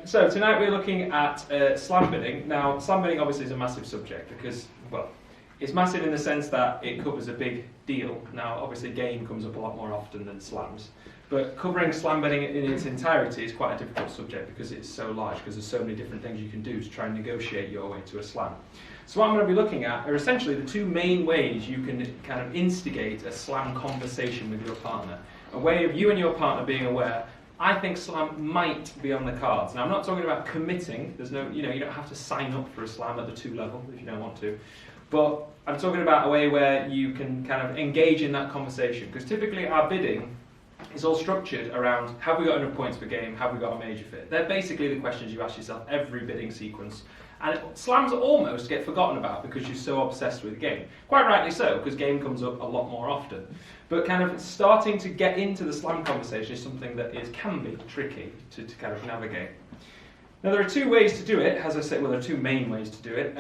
So tonight we're looking at slam bidding. Now, slam bidding obviously is a massive subject because, well, it's massive in the sense that it covers a big deal. Now, obviously, game comes up a lot more often than slams, but covering slam bidding in its entirety is quite a difficult subject because it's so large, because there's so many different things you can do to try and negotiate your way to a slam. So what I'm going to be looking at are essentially the two main ways you can kind of instigate a slam conversation with your partner. A way of you and your partner being aware, I think slam might be on the cards. Now, I'm not talking about committing. There's no, you don't have to sign up for a slam at the 2 level if you don't want to. But I'm talking about a way where you can kind of engage in that conversation. Because typically our bidding is all structured around, have we got enough points per game? Have we got a major fit? They're basically the questions you ask yourself every bidding sequence. And slams almost get forgotten about because you're so obsessed with game. Quite rightly so, because game comes up a lot more often. But kind of starting to get into the slam conversation is something that can be tricky to kind of navigate. Now there are 2 ways to do it, as I said, well there are 2 main ways to do it.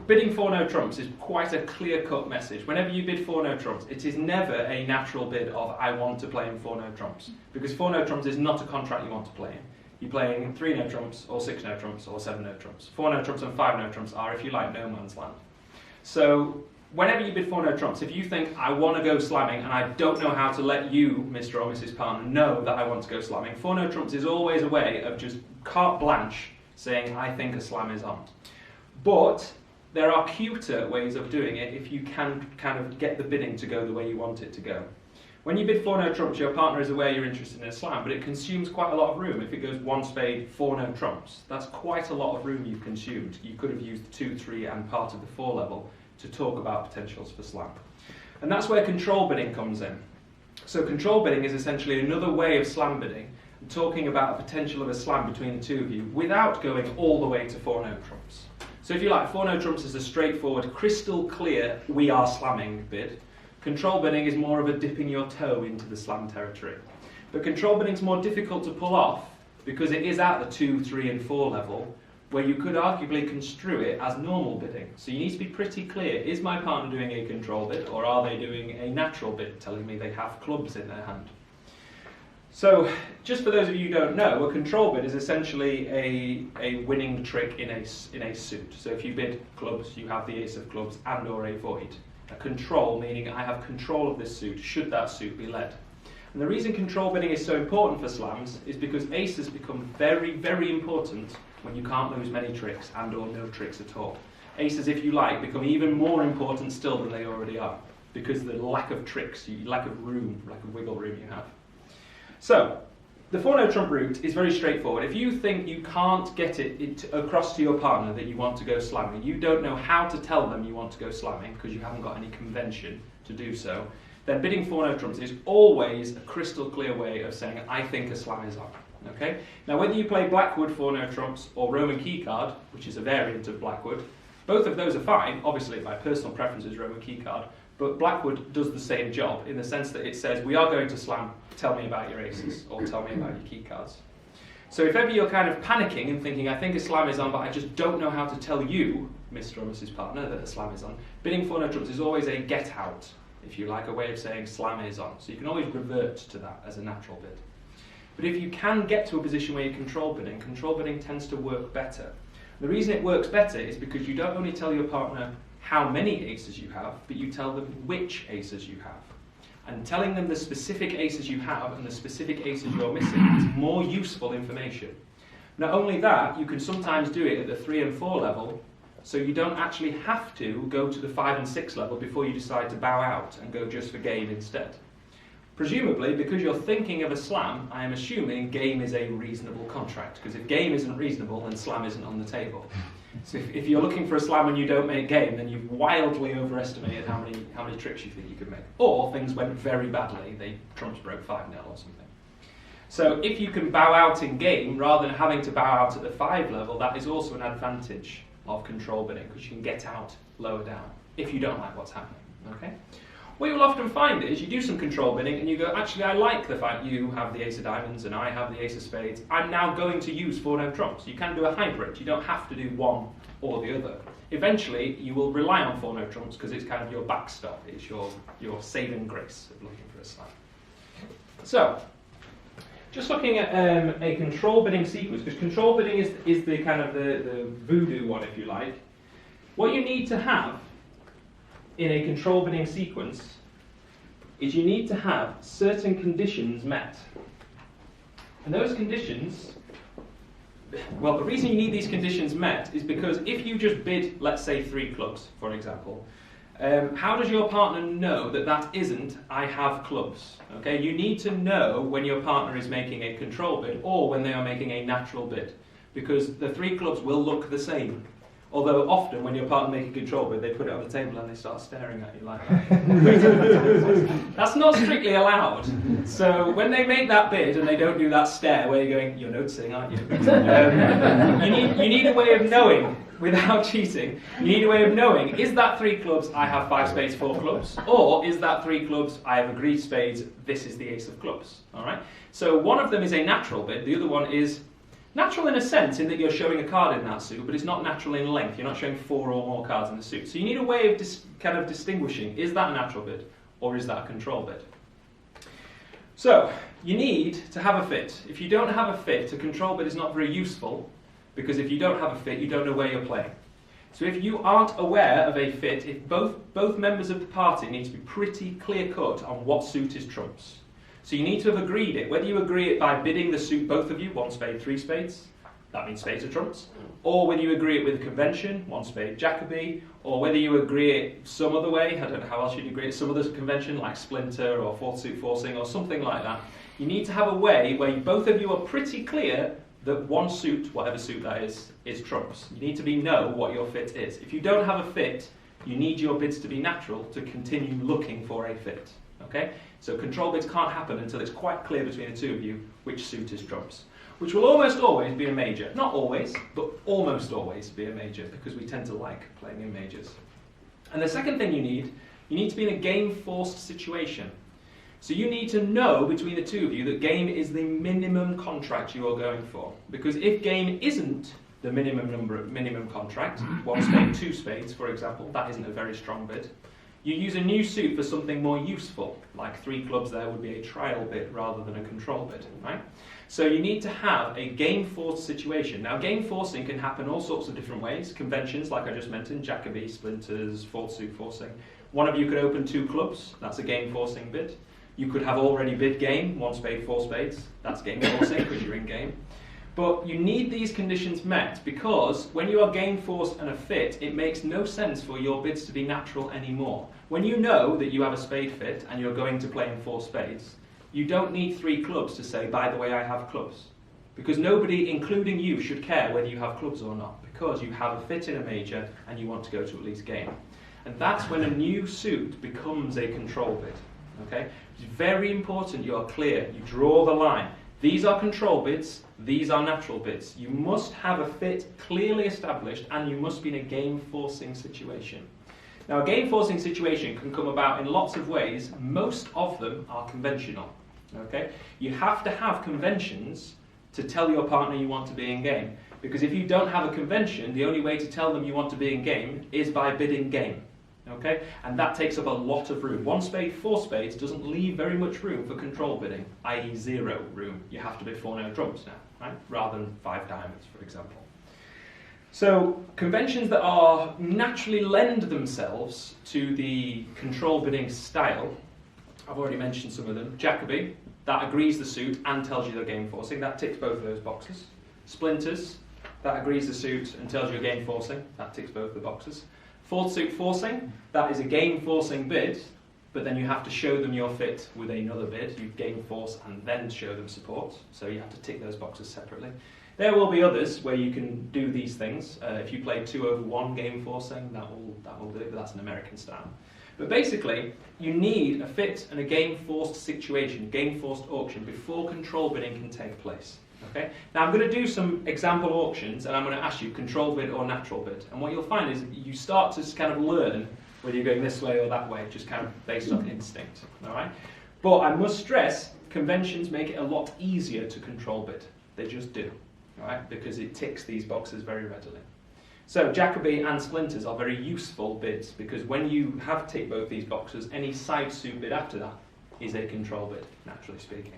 Bidding 4 no trumps is quite a clear-cut message. Whenever you bid 4 no trumps, it is never a natural bid of I want to play in 4 no trumps. Because 4 no trumps is not a contract you want to play in. You're playing 3 no trumps, or 6 no trumps, or 7 no trumps. 4 no trumps and 5 no trumps are, if you like, no man's land. So whenever you bid 4 no trumps, if you think I want to go slamming and I don't know how to let you, Mr. or Mrs. Partner, know that I want to go slamming, 4 no trumps is always a way of just carte blanche saying I think a slam is on. But there are cuter ways of doing it if you can kind of get the bidding to go the way you want it to go. When you bid 4 no trumps, your partner is aware you're interested in a slam, but it consumes quite a lot of room. If it goes 1 spade, 4 no trumps, that's quite a lot of room you've consumed. You could have used 2, 3 and part of the 4 level to talk about potentials for slam. And that's where control bidding comes in. So control bidding is essentially another way of slam bidding, talking about a potential of a slam between the 2 of you without going all the way to 4 no trumps. So if you like, 4 no trumps is a straightforward, crystal clear, we are slamming bid. Control bidding is more of a dipping your toe into the slam territory. But control bidding is more difficult to pull off because it is at the 2, 3 and 4 level where you could arguably construe it as normal bidding. So you need to be pretty clear, is my partner doing a control bid or are they doing a natural bid, telling me they have clubs in their hand? So, just for those of you who don't know, a control bid is essentially a winning trick in a suit. So if you bid clubs, you have the ace of clubs and or a void. A control, meaning I have control of this suit, should that suit be led. And the reason control bidding is so important for slams is because aces become very, very important when you can't lose many tricks and or no tricks at all. Aces, if you like, become even more important still than they already are because the lack of tricks, lack of room, lack of wiggle room you have. So, the 4 no trump route is very straightforward. If you think you can't get it across to your partner that you want to go slamming, you don't know how to tell them you want to go slamming because you haven't got any convention to do so, then bidding 4 no trumps is always a crystal clear way of saying I think a slam is on. Okay? Now whether you play Blackwood 4 no trumps or Roman keycard, which is a variant of Blackwood, both of those are fine. Obviously my personal preference is Roman keycard, but Blackwood does the same job in the sense that it says, we are going to slam, tell me about your aces, or tell me about your key cards. So if ever you're kind of panicking and thinking, I think a slam is on, but I just don't know how to tell you, Mr. or Mrs. Partner, that a slam is on, bidding 4 no trumps is always a get out, if you like, a way of saying slam is on. So you can always revert to that as a natural bid. But if you can get to a position where you're control bidding tends to work better. The reason it works better is because you don't only tell your partner how many aces you have, but you tell them which aces you have. And telling them the specific aces you have and the specific aces you're missing is more useful information. Not only that, you can sometimes do it at the 3 and 4 level, so you don't actually have to go to the 5 and 6 level before you decide to bow out and go just for game instead. Presumably, because you're thinking of a slam, I am assuming game is a reasonable contract, because if game isn't reasonable, then slam isn't on the table. So if you're looking for a slam and you don't make game, then you've wildly overestimated how many tricks you think you could make. Or things went very badly, trumps broke 5-0 or something. So if you can bow out in game, rather than having to bow out at the 5 level, that is also an advantage of control bidding, because you can get out lower down, if you don't like what's happening. Okay? What you'll often find is you do some control bidding and you go, actually I like the fact you have the ace of diamonds and I have the ace of spades. I'm now going to use 4 no trumps. You can do a hybrid. You don't have to do one or the other. Eventually you will rely on 4 no trumps because it's kind of your backstop. It's your saving grace of looking for a slam. So, just looking at a control bidding sequence, because control bidding is the kind of the voodoo one, if you like. What you need to have in a control bidding sequence is you need to have certain conditions met. And those conditions, well, the reason you need these conditions met is because if you just bid, let's say 3 clubs, for example, how does your partner know that that isn't I have clubs? Okay, you need to know when your partner is making a control bid or when they are making a natural bid, because the 3 clubs will look the same. Although often when your partner makes a control bid, they put it on the table and they start staring at you like that. That's not strictly allowed. So when they make that bid and they don't do that stare where you're going, you're noticing, aren't you? You need a way of knowing, without cheating, you need a way of knowing, is that 3 clubs, I have 5 spades, 4 clubs? Or is that 3 clubs, I have agreed spades, this is the ace of clubs? All right? So one of them is a natural bid, the other one is natural in a sense in that you're showing a card in that suit, but it's not natural in length. You're not showing 4 or more cards in the suit. So you need a way of kind of distinguishing, is that a natural bid or is that a control bid? So you need to have a fit. If you don't have a fit, a control bid is not very useful, because if you don't have a fit, you don't know where you're playing. So if you aren't aware of a fit, if both members of the party need to be pretty clear-cut on what suit is trumps. So you need to have agreed it. Whether you agree it by bidding the suit, both of you, 1 spade, 3 spades, that means spades are trumps, or whether you agree it with a convention, 1 spade, Jacoby, or whether you agree it some other way, I don't know how else you'd agree it, some other convention like splinter or 4th suit forcing or something like that. You need to have a way where both of you are pretty clear that one suit, whatever suit that is trumps. You need to know what your fit is. If you don't have a fit, you need your bids to be natural to continue looking for a fit. Okay? So control bids can't happen until it's quite clear between the 2 of you which suit is trumps. Which will almost always be a major. Not always, but almost always be a major, because we tend to like playing in majors. And the second thing you need to be in a game-forced situation. So you need to know between the 2 of you that game is the minimum contract you are going for. Because if game isn't the minimum contract, 1 spade, 2 spades, for example, that isn't a very strong bid. You use a new suit for something more useful, like 3 clubs there would be a trial bid rather than a control bid, right? So you need to have a game-forced situation. Now, game forcing can happen all sorts of different ways. Conventions, like I just mentioned, Jacoby, splinters, 4th suit forcing. One of you could open 2 clubs, that's a game-forcing bid. You could have already bid game, 1 spade, 4 spades, that's game forcing because you're in game. But you need these conditions met, because when you are game forced and a fit, it makes no sense for your bids to be natural anymore. When you know that you have a spade fit and you're going to play in 4 spades, you don't need 3 clubs to say, by the way, I have clubs. Because nobody, including you, should care whether you have clubs or not, because you have a fit in a major and you want to go to at least game. And that's when a new suit becomes a control bid. Okay? It's very important you are clear, you draw the line. These are control bids, these are natural bids. You must have a fit clearly established, and you must be in a game-forcing situation. Now, a game-forcing situation can come about in lots of ways. Most of them are conventional. Okay? You have to have conventions to tell your partner you want to be in game. Because if you don't have a convention, the only way to tell them you want to be in game is by bidding game. Okay? And that takes up a lot of room. 1 spade, 4 spades doesn't leave very much room for control bidding, i.e. 0 room. You have to bid 4 no trumps now, right? Rather than 5 diamonds, for example. So conventions that are naturally lend themselves to the control bidding style, I've already mentioned some of them. Jacoby, that agrees the suit and tells you they're game forcing. That ticks both of those boxes. Splinters, that agrees the suit and tells you game forcing. That ticks both the boxes. 4th suit forcing, that is a game forcing bid, but then you have to show them your fit with another bid. You game force and then show them support, so you have to tick those boxes separately. There will be others where you can do these things. If you play 2/1 game forcing, that will do, but that's an American style. But basically, you need a fit and a game forced situation, game forced auction, before control bidding can take place. Okay? Now I'm going to do some example auctions, and I'm going to ask you control bid or natural bid. And what you'll find is you start to kind of learn whether you're going this way or that way, just kind of based on instinct. All right? But I must stress, conventions make it a lot easier to control bid. They just do. All right? Because it ticks these boxes very readily. So Jacoby and splinters are very useful bids, because when you have ticked both these boxes, any side suit bid after that is a control bid, naturally speaking.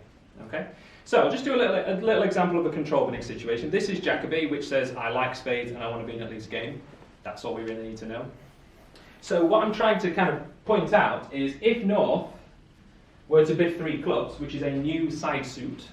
Okay? So I'll just do a little example of a control bidding situation. This is Jacoby, which says, I like spades and I want to be in at least game. That's all we really need to know. So what I'm trying to kind of point out is if North were to bid 3 clubs, which is a new side suit,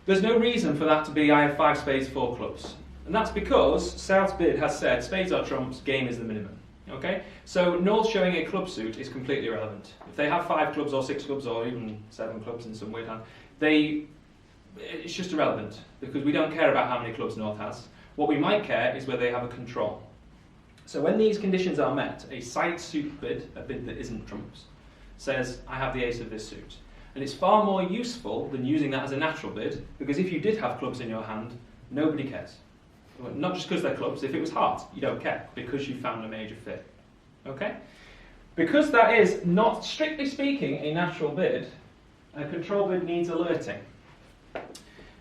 there's no reason for that to be I have 5 spades, 4 clubs. And that's because South's bid has said spades are trumps, game is the minimum. Okay? So North showing a club suit is completely irrelevant. If they have 5 clubs or 6 clubs or even 7 clubs in some weird hand, it's just irrelevant because we don't care about how many clubs North has. What we might care is whether they have a control. So when these conditions are met, a side suit bid, a bid that isn't trumps, says I have the ace of this suit. And it's far more useful than using that as a natural bid, because if you did have clubs in your hand, nobody cares. Well, not just because they're clubs, if it was hearts, you don't care, because you found a major fit. Okay? Because that is not, strictly speaking, a natural bid, a control bid needs alerting.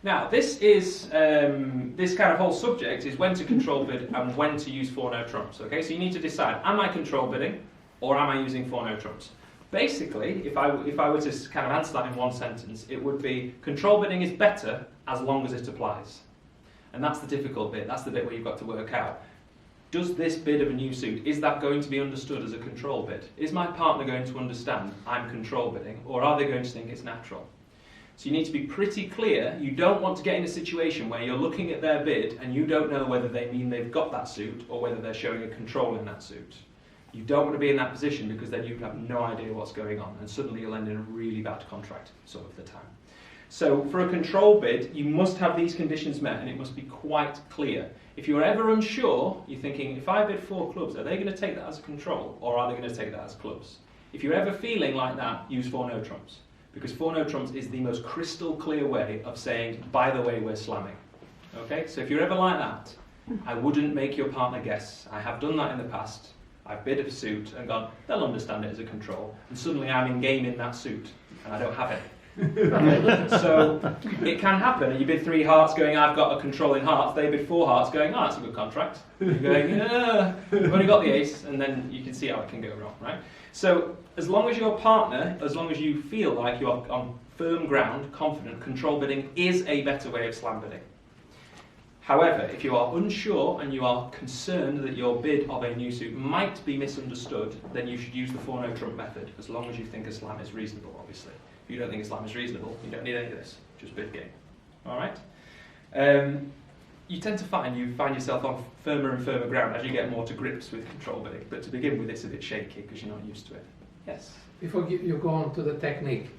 Now, this is, this kind of whole subject is when to control bid and when to use 4 no trumps. Okay, so you need to decide, am I control bidding, or am I using 4 no trumps? Basically, if I were to kind of answer that in one sentence, it would be control bidding is better as long as it applies. And that's the difficult bit. That's the bit where you've got to work out. Does this bid of a new suit, is that going to be understood as a control bid? Is my partner going to understand I'm control bidding, or are they going to think it's natural? So you need to be pretty clear. You don't want to get in a situation where you're looking at their bid and you don't know whether they mean they've got that suit or whether they're showing a control in that suit. You don't want to be in that position because then you have no idea what's going on and suddenly you'll end in a really bad contract some of the time. So for a control bid, you must have these conditions met and it must be quite clear. If you're ever unsure, you're thinking, if I bid 4 clubs, are they going to take that as a control or are they going to take that as clubs? If you're ever feeling like that, use 4 no trumps. Because 4 no trumps is the most crystal clear way of saying, by the way, we're slamming. Okay, so if you're ever like that, I wouldn't make your partner guess. I have done that in the past. I've bid a suit and gone, they'll understand it as a control. And suddenly I'm in game in that suit and I don't have it. So it can happen. And you bid 3 hearts going, I've got a control in hearts. They bid 4 hearts going, oh, that's a good contract. You're going, yeah, I've only got the ace. And then you can see how it can go wrong, right? So as long as your partner, as long as you feel like you are on firm ground, confident, control bidding is a better way of slam bidding. However, if you are unsure and you are concerned that your bid of a new suit might be misunderstood, then you should use the 4 no trump method, as long as you think a slam is reasonable, obviously. If you don't think a slam is reasonable, you don't need any of this. Just bid game. All right? You tend to find yourself on firmer and firmer ground as you get more to grips with control bidding. But to begin with, it's a bit shaky because you're not used to it. Yes? Before you go on to the technique,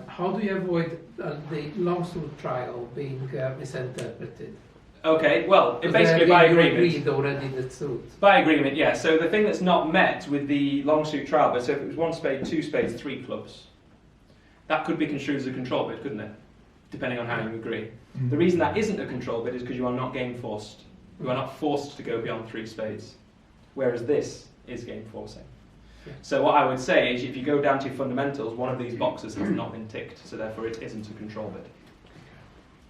how do you avoid the long suit trial being misinterpreted? Okay, well, basically by agreement. Agreed already the suit. By agreement, yeah. So the thing that's not met with the long suit trial, but so if it was 1 spade, 2 spades, 3 clubs, that could be construed as a control bid, couldn't it? Depending on how you agree. The reason that isn't a control bid is because you are not game forced. You are not forced to go beyond 3 spades, whereas this is game forcing. So what I would say is if you go down to your fundamentals, one of these boxes has not been ticked, so therefore it isn't a control bid.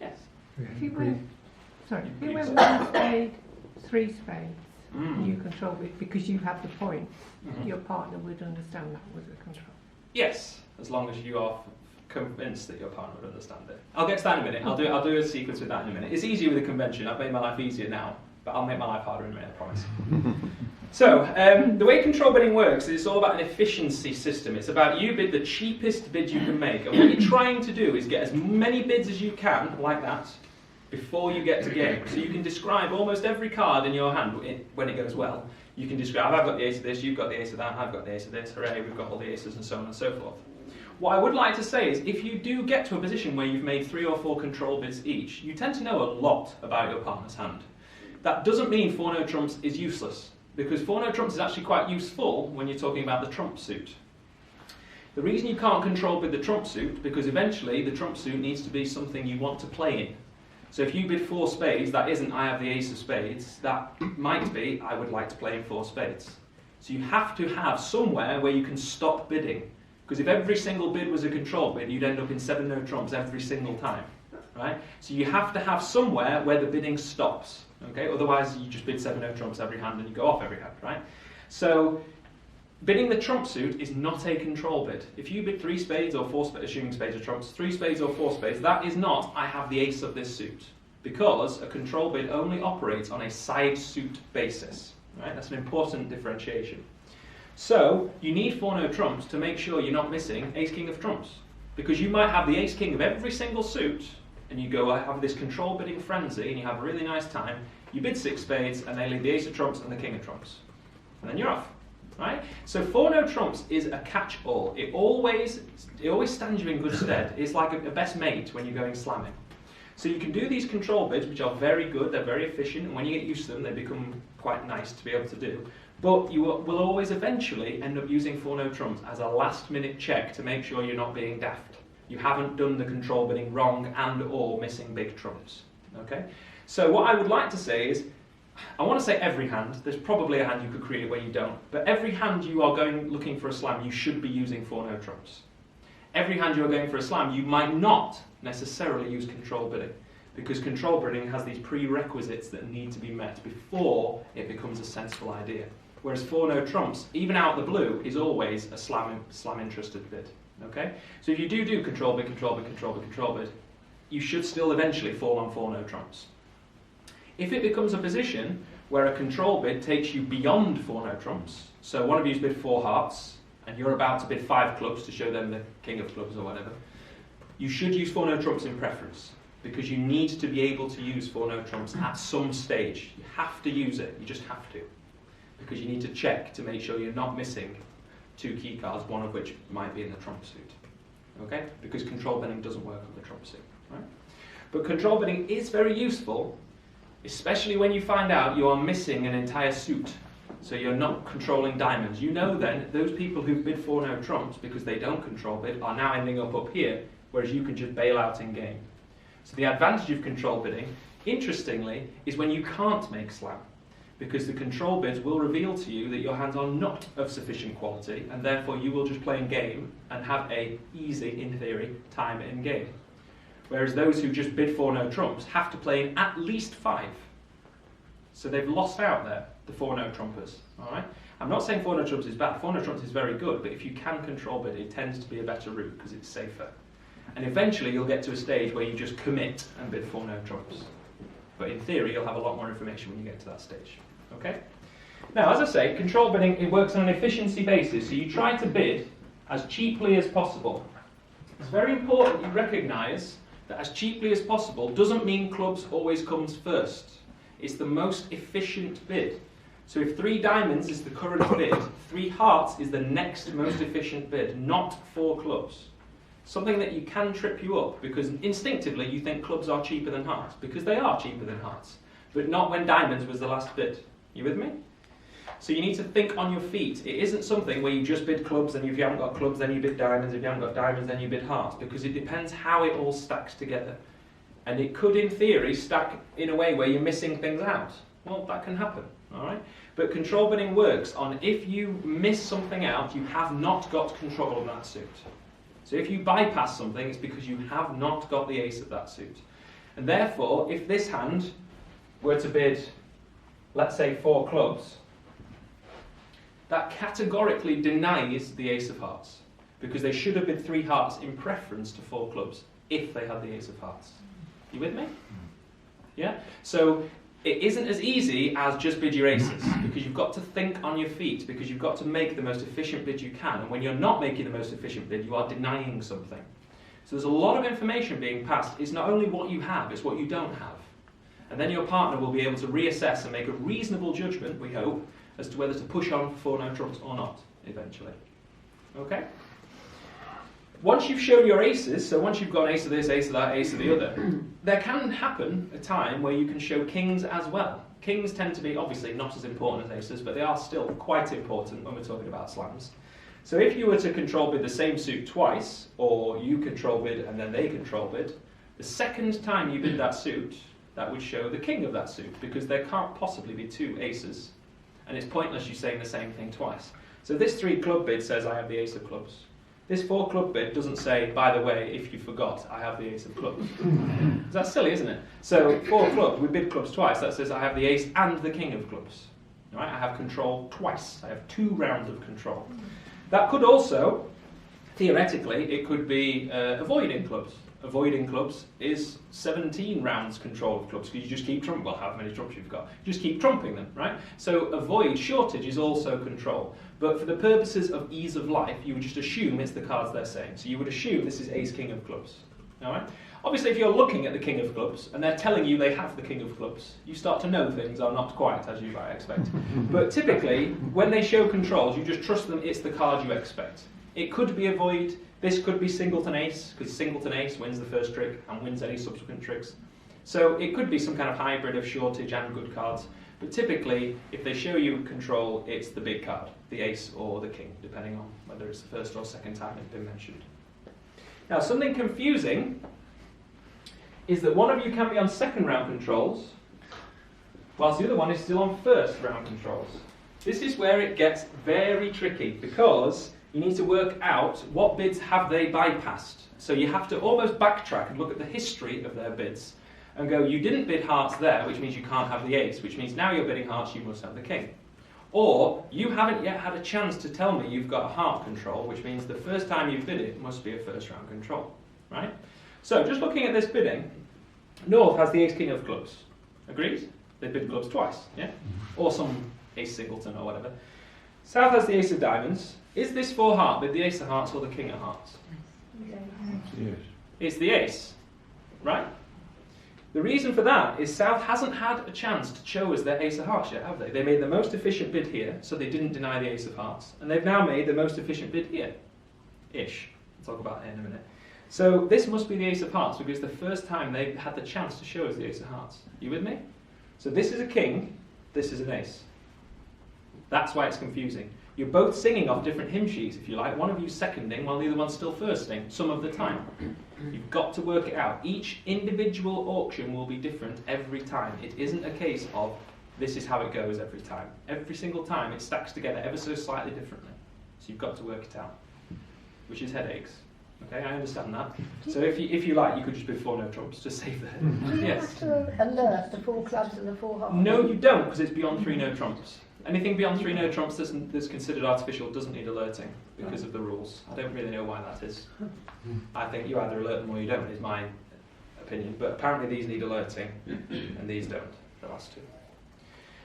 Yes? If you went 1 spade, 3 spades, you control it because you have the point, your partner would understand that was a control. Yes, as long as you are convinced that your partner would understand it. I'll get to that in a minute. I'll do a sequence with that in a minute. It's easier with a convention. I've made my life easier now, but I'll make my life harder in a minute, I promise. So, the way control bidding works is it's all about an efficiency system. It's about you bid the cheapest bid you can make. And what you're trying to do is get as many bids as you can, like that, before you get to game. So you can describe almost every card in your hand when it goes well. You can describe, I've got the ace of this, you've got the ace of that, I've got the ace of this, hooray, we've got all the aces and so on and so forth. What I would like to say is if you do get to a position where you've made 3 or 4 control bids each, you tend to know a lot about your partner's hand. That doesn't mean 4 no trumps is useless, because 4 no trumps is actually quite useful when you're talking about the trump suit. The reason you can't control bid the trump suit, because eventually the trump suit needs to be something you want to play in. So if you bid 4 spades, that isn't I have the ace of spades, that might be I would like to play in 4 spades. So you have to have somewhere where you can stop bidding. Because if every single bid was a control bid, you'd end up in 7 no trumps every single time. Right? So you have to have somewhere where the bidding stops. Okay? Otherwise you just bid 7 no trumps every hand and you go off every hand. Right? So bidding the trump suit is not a control bid. If you bid 3 spades or 4 spades, assuming spades are trumps, 3 spades or 4 spades, that is not, I have the ace of this suit. Because a control bid only operates on a side suit basis. Right? That's an important differentiation. So, you need 4 no trumps to make sure you're not missing ace king of trumps. Because you might have the ace king of every single suit, and you go, I have this control bidding frenzy, and you have a really nice time. You bid 6 spades, and they leave the ace of trumps and the king of trumps. And then you're off. Right? So 4 no trumps is a catch-all. It always stands you in good stead. It's like a best mate when you're going slamming. So you can do these control bids, which are very good, they're very efficient, and when you get used to them, they become quite nice to be able to do. But you will always eventually end up using 4 no trumps as a last-minute check to make sure you're not being daft. You haven't done the control bidding wrong and or missing big trumps. Okay? So what I would like to say is, I want to say every hand. There's probably a hand you could create where you don't. But every hand you are going looking for a slam, you should be using 4 no trumps. Every hand you are going for a slam, you might not necessarily use control bidding, because control bidding has these prerequisites that need to be met before it becomes a sensible idea. Whereas 4 no trumps, even out the blue, is always a slam interested bid. Okay? So if you do control bid, control bid, control bid, control bid, you should still eventually fall on 4 no trumps. If it becomes a position where a control bid takes you beyond 4 no trumps, so one of you's bid 4 hearts, and you're about to bid 5 clubs to show them the king of clubs or whatever, you should use 4 no trumps in preference, because you need to be able to use 4 no trumps at some stage. You have to use it, you just have to, because you need to check to make sure you're not missing 2 key cards, one of which might be in the trump suit. Okay? Because control bidding doesn't work on the trump suit. Right? But control bidding is very useful, especially when you find out you are missing an entire suit. So you're not controlling diamonds. You know then, those people who bid 4 no trumps because they don't control bid are now ending up here, whereas you can just bail out in game. So the advantage of control bidding, interestingly, is when you can't make slam, because the control bids will reveal to you that your hands are not of sufficient quality, and therefore you will just play in game and have a easy, in theory, time in game. Whereas those who just bid 4 no trumps have to play in at least 5. So they've lost out there, the 4 no trumpers. All right? I'm not saying 4 no trumps is bad. 4 no trumps is very good, but if you can control bid, it tends to be a better route because it's safer. And eventually you'll get to a stage where you just commit and bid 4 no trumps. But in theory, you'll have a lot more information when you get to that stage. Okay? Now, as I say, control bidding, it works on an efficiency basis. So you try to bid as cheaply as possible. It's very important you recognise that as cheaply as possible doesn't mean clubs always comes first. It's the most efficient bid. So if 3 diamonds is the current bid, 3 hearts is the next most efficient bid, not 4 clubs. Something that you can trip you up, because instinctively you think clubs are cheaper than hearts, because they are cheaper than hearts, but not when diamonds was the last bid. You with me? So you need to think on your feet. It isn't something where you just bid clubs, and if you haven't got clubs then you bid diamonds, if you haven't got diamonds then you bid hearts, because it depends how it all stacks together. And it could in theory stack in a way where you're missing things out. Well, that can happen, alright? But control bidding works on if you miss something out, you have not got control of that suit. So if you bypass something, it's because you have not got the ace of that suit. And therefore, if this hand were to bid, let's say 4 clubs, that categorically denies the ace of hearts, because they should have bid 3 hearts in preference to 4 clubs if they had the ace of hearts. You with me? Yeah? So it isn't as easy as just bid your aces, because you've got to think on your feet, because you've got to make the most efficient bid you can, and when you're not making the most efficient bid, you are denying something. So there's a lot of information being passed. It's not only what you have, it's what you don't have. And then your partner will be able to reassess and make a reasonable judgment, we hope, as to whether to push on for 4 no trumps or not, eventually. Okay? Once you've shown your aces, so once you've got ace of this, ace of that, ace of the other, there can happen a time where you can show kings as well. Kings tend to be obviously not as important as aces, but they are still quite important when we're talking about slams. So if you were to control bid the same suit twice, or you control bid and then they control bid, the second time you bid that suit, that would show the king of that suit, because there can't possibly be 2 aces, and it's pointless you saying the same thing twice. So this 3 club bid says I have the ace of clubs. This 4 club bid doesn't say, by the way, if you forgot, I have the ace of clubs. That's silly, isn't it? So 4 clubs, we bid clubs twice, that says I have the ace and the king of clubs. Right? I have control twice. I have 2 rounds of control. That could also, theoretically, it could be avoiding clubs. Avoiding clubs is 17 rounds control of clubs, because you just keep trumping. Well, how many trumps you've got? You just keep trumping them, right? So avoid, shortage, is also control. But for the purposes of ease of life, you would just assume it's the cards they're saying. So you would assume this is ace, king of clubs. All right? Obviously, if you're looking at the king of clubs, and they're telling you they have the king of clubs, you start to know things are not quite as you might expect. But typically, when they show controls, you just trust them, it's the card you expect. It could be avoid. This could be singleton ace, because singleton ace wins the first trick and wins any subsequent tricks. So it could be some kind of hybrid of shortage and good cards. But typically, if they show you control, it's the big card, the ace or the king, depending on whether it's the first or second time it's been mentioned. Now, something confusing is that one of you can be on second round controls, whilst the other one is still on first round controls. This is where it gets very tricky, because you need to work out what bids have they bypassed. So you have to almost backtrack and look at the history of their bids and go, you didn't bid hearts there, which means you can't have the ace, which means now you're bidding hearts, you must have the king. Or you haven't yet had a chance to tell me you've got a heart control, which means the first time you bid it must be a first round control, right? So just looking at this bidding, North has the ace, king of clubs. Agreed? They bid clubs twice, yeah? Or some ace singleton or whatever. South has the ace of diamonds. Is this for heart bid the ace of hearts or the king of hearts? Yes. It's the ace, right? The reason for that is South hasn't had a chance to show us their ace of hearts yet, have they? They made the most efficient bid here, so they didn't deny the ace of hearts. And they've now made the most efficient bid here. Ish. We'll talk about it in a minute. So this must be the ace of hearts, because the first time they had the chance to show us the ace of hearts. You with me? So this is a king, this is an ace. That's why it's confusing. You're both singing off different hymn sheets, if you like. One of you's seconding, while the other one's still firsting, some of the time. You've got to work it out. Each individual auction will be different every time. It isn't a case of this is how it goes every time. Every single time it stacks together ever so slightly differently. So you've got to work it out, which is headaches. Okay, I understand that. So if you like, you could just bid 4 no trumps to save the headache. Do you Yes. have to alert the 4 clubs and the 4 hearts? No, you don't, because it's beyond 3 no trumps. Anything beyond 3 no trumps that's considered artificial doesn't need alerting because of the rules. I don't really know why that is. I think you either alert them or you don't, is my opinion. But apparently these need alerting, and these don't, the last 2.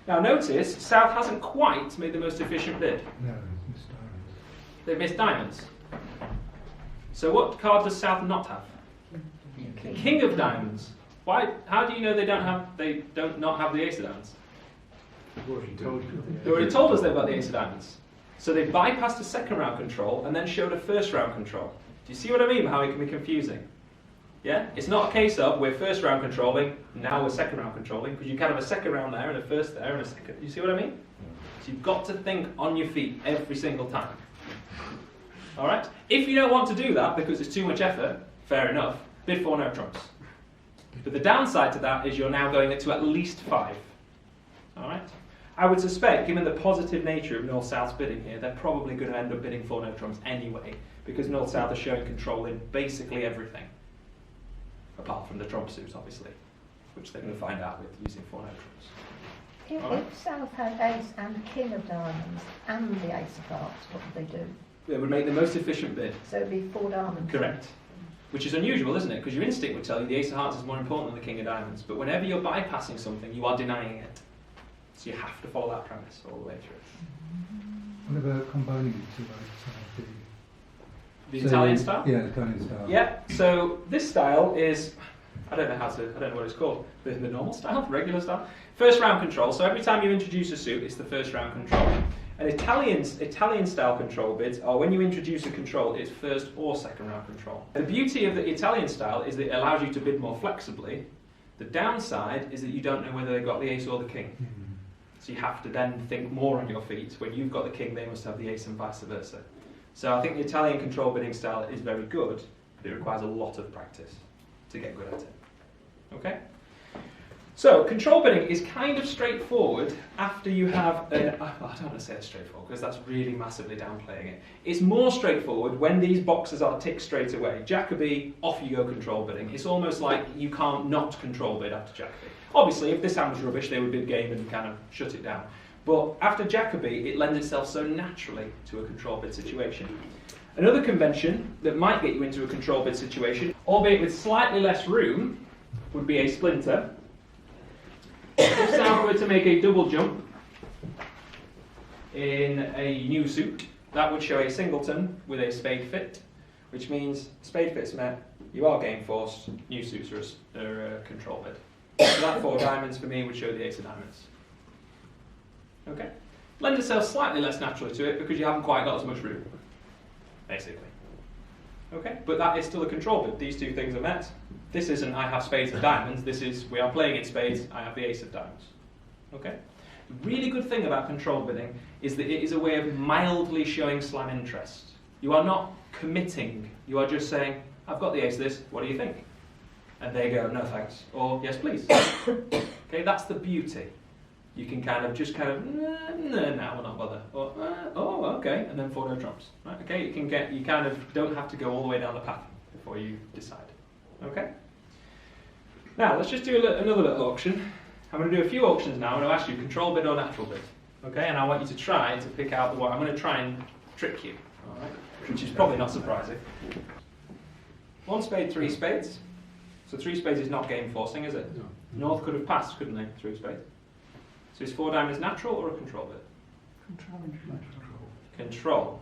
Now notice, South hasn't quite made the most efficient bid. No, it's diamonds. They've missed diamonds. So what card does South not have? King of diamonds. Why? How do you know they don't not have the ace of diamonds? They already told us they've got the ace of diamonds. So they bypassed a second round control and then showed a first round control. Do you see what I mean? How it can be confusing? Yeah? It's not a case of we're first round controlling, now we're second round controlling, because you can have a second round there and a first there and a second. You see what I mean? So you've got to think on your feet every single time. Alright? If you don't want to do that because it's too much effort, fair enough, bid 4 no trumps. But the downside to that is you're now going to at least 5. Alright? I would suspect, given the positive nature of North-South's bidding here, they're probably going to end up bidding 4 no trumps anyway, because North-South are showing control in basically everything. Apart from the trump suits, obviously, which they're going to find out with using 4 no trumps. Alright. If South had ace and king of diamonds and the ace of hearts, what would they do? It would make the most efficient bid. So it would be 4 diamonds. Correct. Which is unusual, isn't it? Because your instinct would tell you the ace of hearts is more important than the king of diamonds. But whenever you're bypassing something, you are denying it. So you have to follow that premise all the way through. What about combining the 2 outside The Italian style? Yeah, the Italian style. Yeah, so this style is, I don't know what it's called. The normal style, regular style. First round control, so every time you introduce a suit, it's the first round control. And Italian style control bids are when you introduce a control, it's first or second round control. The beauty of the Italian style is that it allows you to bid more flexibly. The downside is that you don't know whether they've got the ace or the king. So you have to then think more on your feet. When you've got the king, they must have the ace and vice versa. So I think the Italian control bidding style is very good, but it requires a lot of practice to get good at it. Okay? So control bidding is kind of straightforward after you have I don't want to say it's straightforward because that's really massively downplaying it. It's more straightforward when these boxes are ticked straight away. Jacoby, off you go control bidding. It's almost like you can't not control bid after Jacoby. Obviously, if this hand was rubbish, they would bid game and kind of shut it down. But after Jacobi, it lends itself so naturally to a control bid situation. Another convention that might get you into a control bid situation, albeit with slightly less room, would be a splinter. If South were to make a double jump in a new suit, that would show a singleton with a spade fit, which means spade fit's met, you are game forced, new suits are a control bid. So that 4 diamonds for me would show the ace of diamonds. Okay? Lend itself slightly less naturally to it because you haven't quite got as much room, basically. Okay? But that is still a control bid. These two things are met. This isn't I have spades and diamonds, this is we are playing in spades, I have the ace of diamonds. Okay? The really good thing about control bidding is that it is a way of mildly showing slam interest. You are not committing, you are just saying, I've got the ace of this, what do you think? And they go, no thanks, or yes please. Okay, that's the beauty. You can no, we'll not bother. Or, oh, okay, and then 4 no trumps. Right? Okay, you kind of don't have to go all the way down the path before you decide. Okay? Now, let's just do another little auction. I'm going to do a few auctions now, and I'll ask you control bid or natural bid. Okay, and I want you to try to pick out the one. I'm going to try and trick you, all right? Which is probably not surprising. 1 spade, 3 spades. So 3 spades is not game forcing, is it? No. North could have passed, couldn't they? 3 spades. So is 4 diamonds natural or a control bid? Control.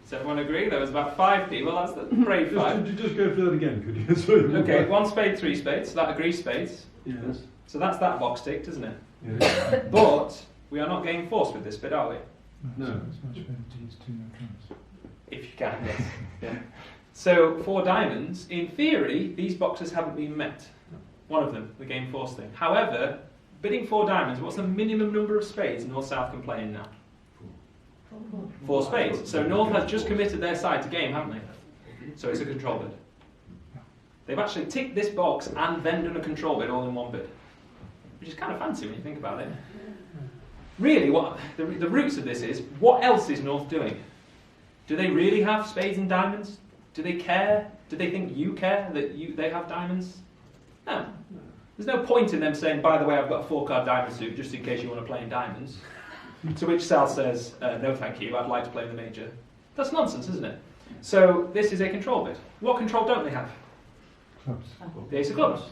Does everyone agree? There was about 5 people. That's the brave 5. Just go through that again, could you? Sorry. Okay, 1 spade, 3 spades. So that agrees spades. Yes. So that's that box ticked, isn't it? Yes. But we are not game forced with this bid, are we? No. It's much better to use 2 no trumps. If you can, yes. Yeah. So 4 diamonds, in theory, these boxes haven't been met. One of them, the game force thing. However, bidding 4 diamonds, what's the minimum number of spades North-South can play in now? 4 spades. So North has just committed their side to game, haven't they? So it's a control bid. They've actually ticked this box and then done a control bid all in one bid. Which is kind of fancy when you think about it. Really, what the roots of this is, what else is North doing? Do they really have spades and diamonds? Do they care? Do they think you care that they have diamonds? No. There's no point in them saying, by the way, I've got a 4-card diamond suit just in case you want to play in diamonds. To which Sal says, no thank you, I'd like to play in the major. That's nonsense, isn't it? So this is a control bid. What control don't they have? Clubs. The ace of clubs.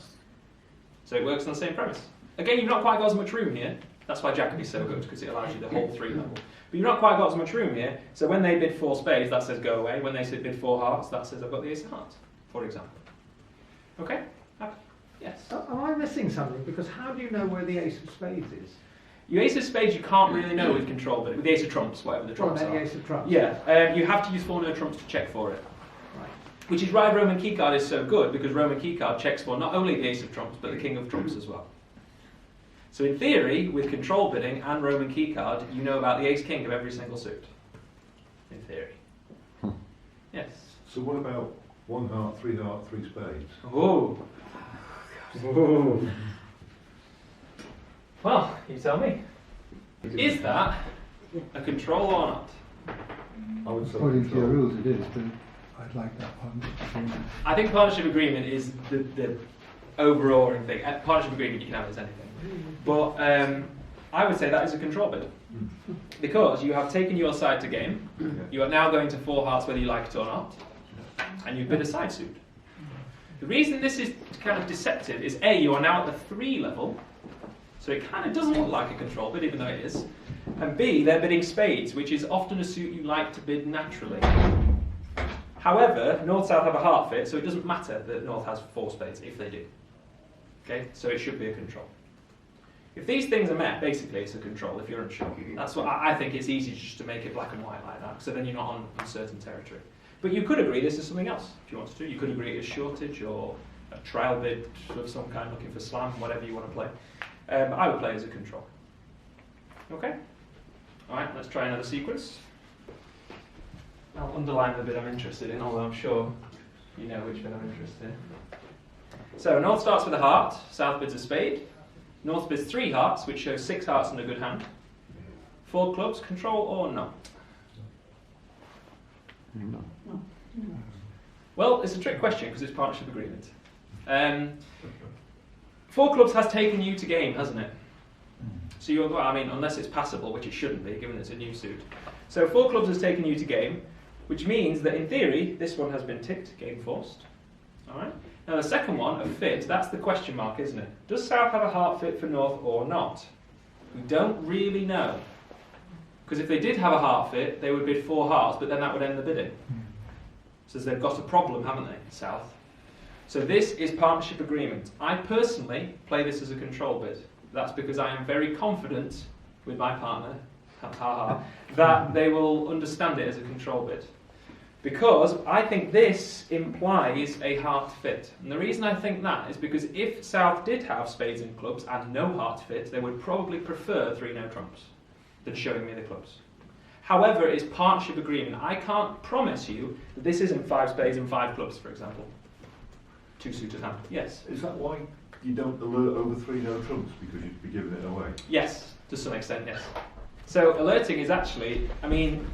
So it works on the same premise. Again, you've not quite got as much room here. That's why Jacobi's so good, because it allows you the whole 3 level. But you've not quite got as much room here. So when they bid 4 spades, that says go away. When they say bid 4 hearts, that says I've got the ace of hearts, for example. Okay? Yes? Am I missing something? Because how do you know where the ace of spades is? Your ace of spades you can't really know with control, but with the ace of trumps, whatever the trumps Well, are. the ace of trumps. Yeah, you have to use 4 no trumps to check for it. Right. Which is why Roman keycard is so good, because Roman keycard checks for not only the ace of trumps, but the king of trumps as well. So in theory, with control bidding and Roman keycard, you know about the ace-king of every single suit. In theory. Yes. So what about 1 heart, 3 heart, 3 spades? Oh. Well, you tell me. Is that a control or not? I would say According to your control. rules, it is, but I'd like that partnership agreement. I think partnership agreement is the overawing thing. Partnership agreement, you can have it as anything. But I would say that is a control bid. Because you have taken your side to game, you are now going to 4 hearts whether you like it or not, and you've bid a side suit. The reason this is kind of deceptive is A, you are now at the 3 level, so it kind of doesn't look like a control bid, even though it is. And B, they're bidding spades, which is often a suit you like to bid naturally. However, North-South have a heart fit, so it doesn't matter that North has 4 spades, if they do. Okay, so it should be a control. If these things are met, basically it's a control, if you're unsure. That's what I think it's easy just to make it black and white like that, so then you're not on uncertain territory. But you could agree this is something else, if you wanted to. You could agree it's shortage or a trial bid of some kind looking for slam, whatever you want to play. I would play as a control. Okay? Alright, let's try another sequence. I'll underline the bit I'm interested in, although I'm sure you know which bit I'm interested in. So North starts with a heart, South bids a spade. North bids 3 hearts, which shows 6 hearts in a good hand. 4 clubs, control or not? No. Well, it's a trick question because it's partnership agreement. 4 clubs has taken you to game, hasn't it? So you're, well, I mean, unless it's passable, which it shouldn't be, given it's a new suit. So 4 clubs has taken you to game, which means that in theory, this one has been ticked, game forced. All right. Now the second one, a fit, that's the question mark, isn't it? Does South have a heart fit for North or not? We don't really know. Because if they did have a heart fit, they would bid 4 hearts, but then that would end the bidding. So they've got a problem, haven't they, South? So this is partnership agreement. I personally play this as a control bid. That's because I am very confident with my partner, that they will understand it as a control bid. Because I think this implies a heart fit. And the reason I think that is because if South did have spades and clubs and no heart fit, they would probably prefer 3 no trumps than showing me the clubs. However, it's partnership agreement. I can't promise you that this isn't 5 spades and 5 clubs, for example. 2 suited hand. Yes? Is that why you don't alert over 3 no trumps? Because you'd be giving it away? Yes, to some extent, yes. So alerting is actually, I mean,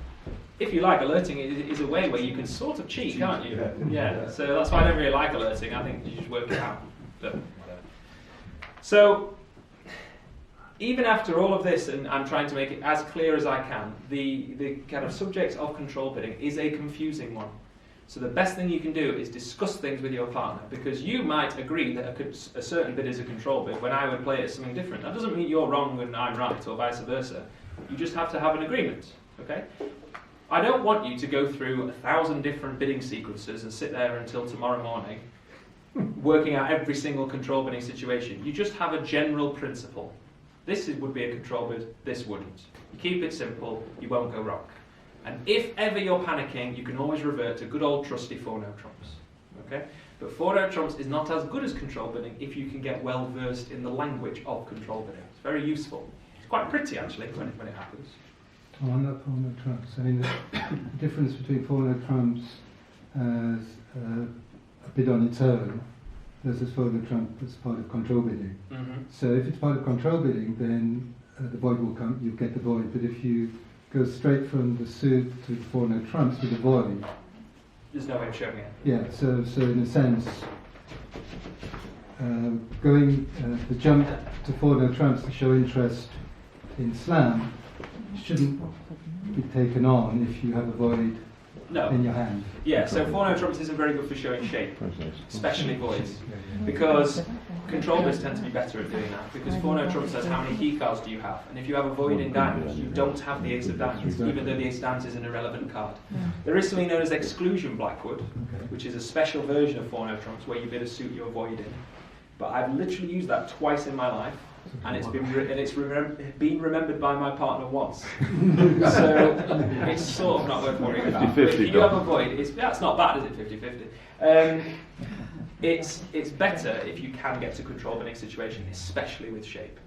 if you like, alerting is a way where you can sort of cheat, can't you? Yeah. So that's why I don't really like alerting. I think you just work it out. But whatever. So even after all of this, and I'm trying to make it as clear as I can, the kind of subject of control bidding is a confusing one. So the best thing you can do is discuss things with your partner, because you might agree that a certain bid is a control bid when I would play it as something different. That doesn't mean you're wrong and I'm right, or vice versa. You just have to have an agreement, okay? I don't want you to go through 1,000 different bidding sequences and sit there until tomorrow morning working out every single control bidding situation. You just have a general principle. This would be a control bid, this wouldn't. You keep it simple, you won't go wrong. And if ever you're panicking, you can always revert to good old trusty 4 no trumps. Okay? But 4 no trumps is not as good as control bidding if you can get well versed in the language of control bidding. It's very useful. It's quite pretty actually when it happens. On that 4 no trumps, I mean, the difference between 4 no trumps as a bid on its own versus 4 no trump as part of control bidding. Mm-hmm. So if it's part of control bidding, then the void will come, you get the void. But if you go straight from the suit to 4 no trumps with the void, there's no way of showing it. yeah, so in a sense, going the jump to 4 no trumps to show interest in slam shouldn't be taken on if you have a void No. in your hand. Yeah, so 4 no trumps isn't very good for showing shape, especially voids. Because control bids tend to be better at doing that, because 4 no trumps says how many key cards do you have, and if you have a void in diamonds, you don't have the ace of diamonds, even though the ace of diamonds is an irrelevant card. There is something known as exclusion blackwood, which is a special version of 4 no trumps where you bid a suit you're voiding. But I've literally used that twice in my life, and it's been remembered by my partner once. So it's sort of not worth worrying about. But if you have a void, that's not bad, is it? 50-50. It's better if you can get to control bidding situation, especially with shape.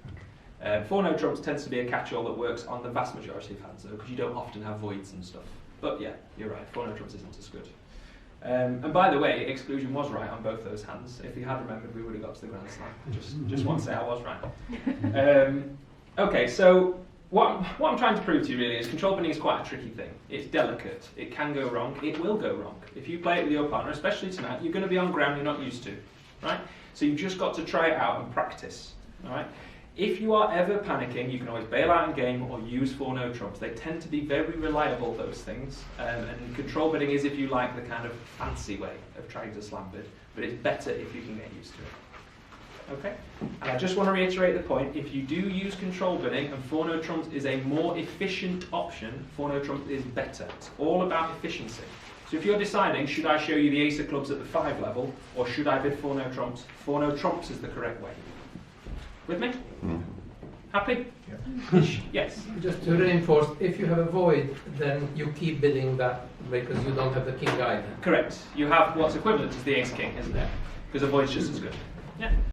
4 no trumps tends to be a catch-all that works on the vast majority of hands, though, because you don't often have voids and stuff. But yeah, you're right. 4 no trumps isn't as good. And by the way, exclusion was right on both those hands. If he had remembered, we would have got to the Grand Slam. Just want to say I was right. Okay, so what I'm trying to prove to you really is control bidding is quite a tricky thing. It's delicate. It can go wrong. It will go wrong. If you play it with your partner, especially tonight, you're going to be on ground you're not used to, right? So you've just got to try it out and practice, all right? If you are ever panicking, you can always bail out in game or use 4 no trumps. They tend to be very reliable, those things. And control bidding is, if you like, the kind of fancy way of trying to slam bid. But it's better if you can get used to it. Okay? And I just want to reiterate the point. If you do use control bidding and 4 no trumps is a more efficient option, 4 no trumps is better. It's all about efficiency. So if you're deciding, should I show you the ace of clubs at the 5 level, or should I bid 4 no trumps? 4 no trumps is the correct way. With me? Happy? Yeah. Yes. Just to reinforce, if you have a void, then you keep bidding that because you don't have the king either. Correct. You have what's equivalent to the ace king, isn't it? Because a void's just as good. Yeah.